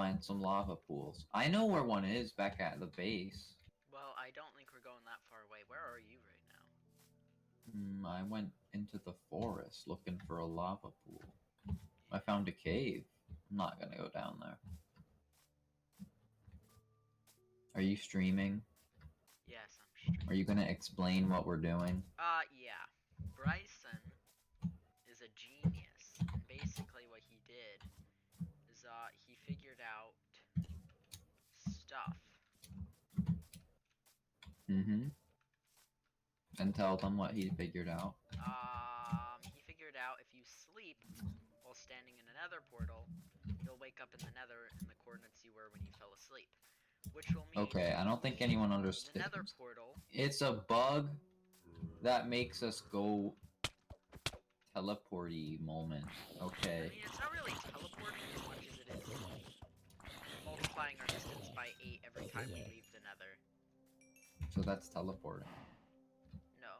find some lava pools. I know where one is back at the base. Well, I don't think we're going that far away. Where are you right now? I went into the forest looking for a lava pool. I found a cave. I'm not gonna go down there. Are you streaming? Yes, I'm streaming. Are you gonna explain what we're doing? Yeah. Bryson is a genius, and basically what he did is, he figured out stuff. Mm-hmm. And tell them what he figured out. He figured out if you sleep while standing in a nether portal, you'll wake up in the nether in the coordinates you were when you fell asleep. Which will mean Okay, I don't think anyone the nether understands. portal. It's a bug that makes us go teleporty moment. I Okay. mean, it's not really teleporting as much as it is multiplying our distance by 8 every time we leave the nether. So that's teleporting. No,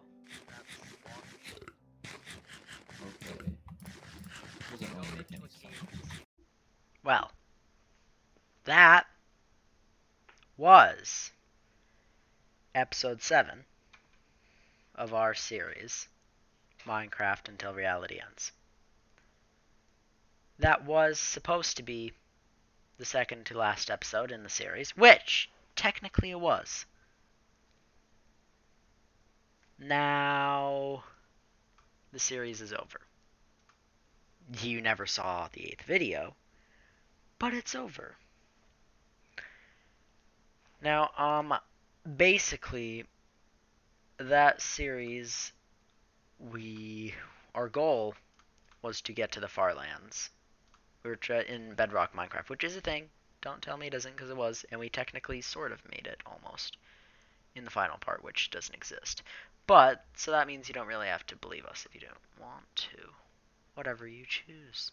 that's walking. Okay. Doesn't really Over make to any a sense. cave and see. Well, that was episode 7 of our series, Minecraft Until Reality Ends. That was supposed to be the second to last episode in the series, which technically it was. Now, the series is over. You never saw the 8th video, but it's over. Now, basically, that series, our goal was to get to the far lands. We were in Bedrock Minecraft, which is a thing. Don't tell me it isn't, because it was, and we technically sort of made it, almost, in the final part, which doesn't exist. But, so that means you don't really have to believe us if you don't want to. Whatever you choose.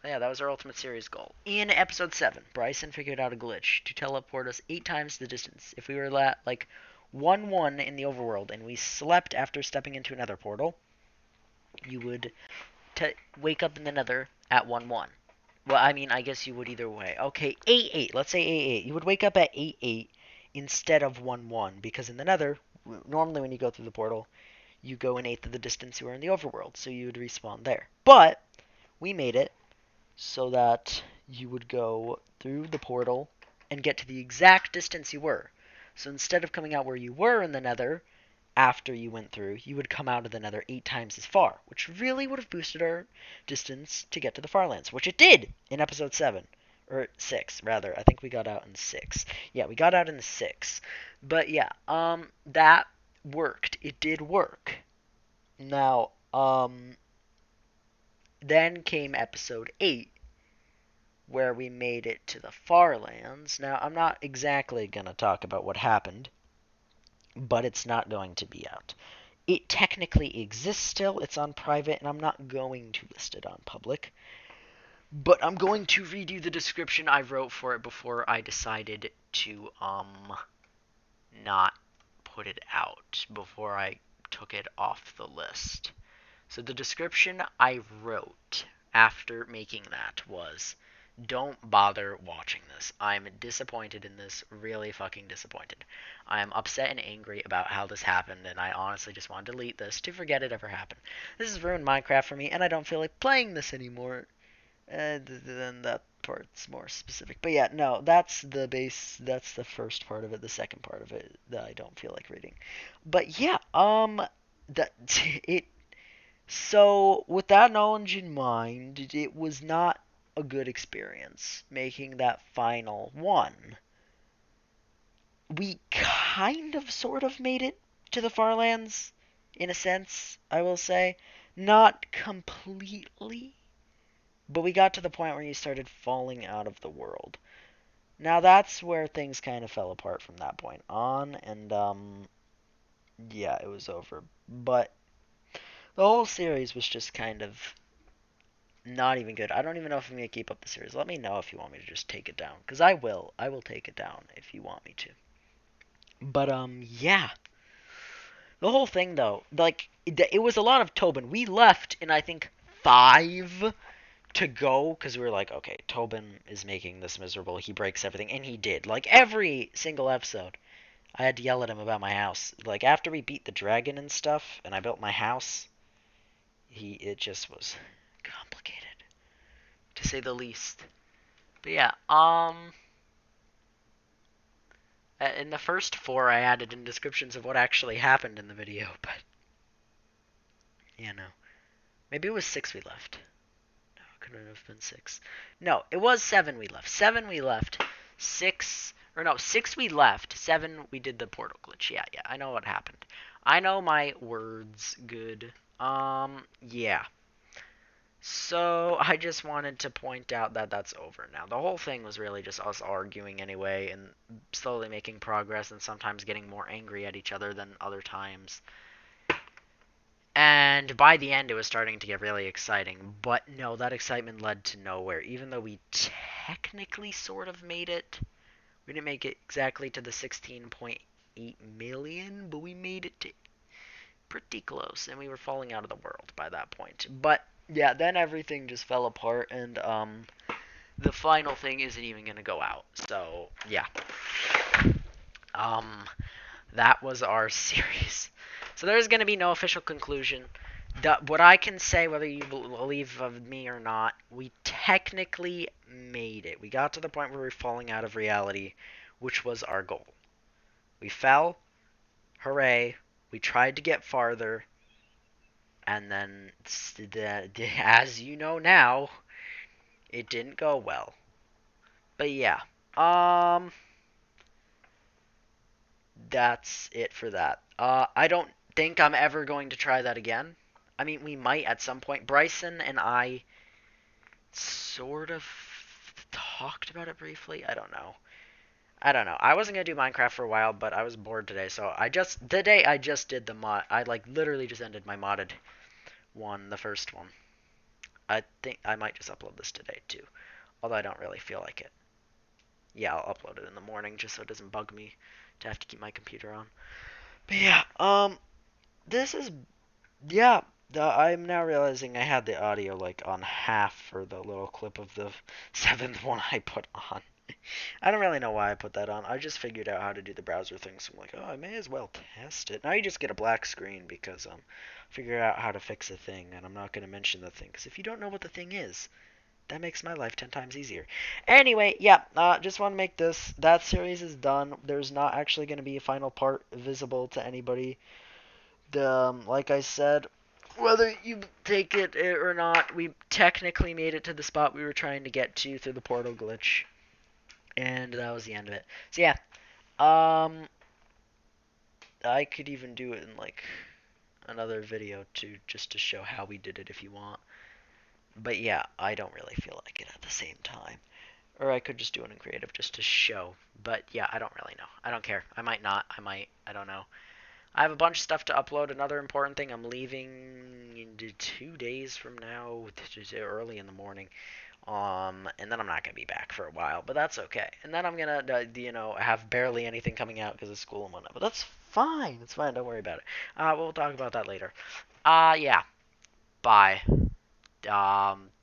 Yeah, that was our Ultimate Series goal. In episode 7, Bryson figured out a glitch to teleport us 8 times the distance. If we were like 1-1 in the overworld and we slept after stepping into another portal, you would wake up in the nether at 1-1. Well, I mean, I guess you would either way. Okay, 8-8. Let's say 8-8. You would wake up at 8-8 instead of 1-1, because in the nether, normally when you go through the portal, you go an eighth of the distance you were in the overworld, so you would respawn there. But we made it so that you would go through the portal and get to the exact distance you were. So instead of coming out where you were in the nether after you went through, you would come out of the nether 8 times as far, which really would have boosted our distance to get to the Farlands, which it did in episode 7. Or 6, rather. I think we got out in 6. Yeah, we got out in 6. But yeah, that worked. It did work. Now, then came episode 8, where we made it to the Farlands. Now, I'm not exactly going to talk about what happened, but it's not going to be out. It technically exists still. It's on private, and I'm not going to list it on public. But I'm going to read you the description I wrote for it before I decided to, not put it out, before I took it off the list. So the description I wrote after making that was, don't bother watching this. I'm disappointed in this, really fucking disappointed. I'm upset and angry about how this happened, and I honestly just want to delete this to forget it ever happened. This has ruined Minecraft for me, and I don't feel like playing this anymore. Then that part's more specific. But yeah, no, that's the base, that's the first part of it. The second part of it that I don't feel like reading. But yeah, that it so, with that knowledge in mind, it was not a good experience making that final one. We kind of sort of made it to the Farlands, in a sense, I will say. Not completely, but we got to the point where you started falling out of the world. Now that's where things kind of fell apart from that point on, and yeah, it was over. But the whole series was just kind of not even good. I don't even know if I'm going to keep up the series. Let me know if you want me to just take it down. Because I will. I will take it down if you want me to. But, yeah. The whole thing, though, like, it was a lot of Tobin. We left in, I think, 5 to go because we were like, okay, Tobin is making this miserable. He breaks everything, and he did. Like every single episode, I had to yell at him about my house. Like after we beat the dragon and stuff, and I built my house, it just was complicated, to say the least. But yeah, in the first 4, I added in descriptions of what actually happened in the video, but yeah, no, maybe it was 6 we left. Couldn't have been 6. No, it was 7 we left. 7 we left. 6 or no, 6 we left. 7 we did the portal glitch. Yeah, I know what happened. I know my words good. Yeah. So I just wanted to point out that that's over now. The whole thing was really just us arguing anyway and slowly making progress and sometimes getting more angry at each other than other times. And by the end, it was starting to get really exciting. But no, that excitement led to nowhere. Even though we technically sort of made it. We didn't make it exactly to the 16.8 million, but we made it to pretty close. And we were falling out of the world by that point. But yeah, then everything just fell apart. And the final thing isn't even going to go out. So yeah. That was our series. So there's going to be no official conclusion. What I can say, whether you believe of me or not, we technically made it. We got to the point where we were falling out of reality, which was our goal. We fell. Hooray. We tried to get farther. And then, as you know now, it didn't go well. But yeah. That's it for that. I don't think I'm ever going to try that again. I mean, we might at some point. Bryson and I sort of talked about it briefly. I don't know. I wasn't gonna do Minecraft for a while, but I was bored today, so today I just did the mod. I like literally just ended my modded one, the first one. I think I might just upload this today too, although I don't really feel like it. Yeah, I'll upload it in the morning just so it doesn't bug me to have to keep my computer on. But yeah, this is, yeah, I'm now realizing I had the audio like on half for the little clip of the 7th one I put on. I don't really know why I put that on. I just figured out how to do the browser thing, so I'm like, oh, I may as well test it. Now you just get a black screen because figure out how to fix a thing, and I'm not going to mention the thing, because if you don't know what the thing is, that makes my life 10 times easier. Anyway, yeah, just want to make this. That series is done. There's not actually going to be a final part visible to anybody. Like I said, whether you take it or not, we technically made it to the spot we were trying to get to through the portal glitch. And that was the end of it. So yeah, I could even do it in like another video too, just to show how we did it if you want. But yeah, I don't really feel like it at the same time. Or I could just do it in creative just to show. But yeah, I don't really know. I don't care. I might not. I might. I don't know. I have a bunch of stuff to upload. Another important thing, I'm leaving in 2 days from now, early in the morning. And then I'm not gonna be back for a while, but that's okay. And then I'm gonna, have barely anything coming out because of school and whatnot. But that's fine. It's fine. Don't worry about it. We'll talk about that later. Yeah. Bye.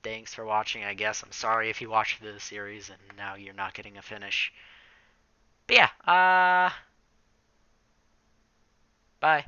Thanks for watching, I guess. I'm sorry if you watched the series and now you're not getting a finish. But yeah, bye.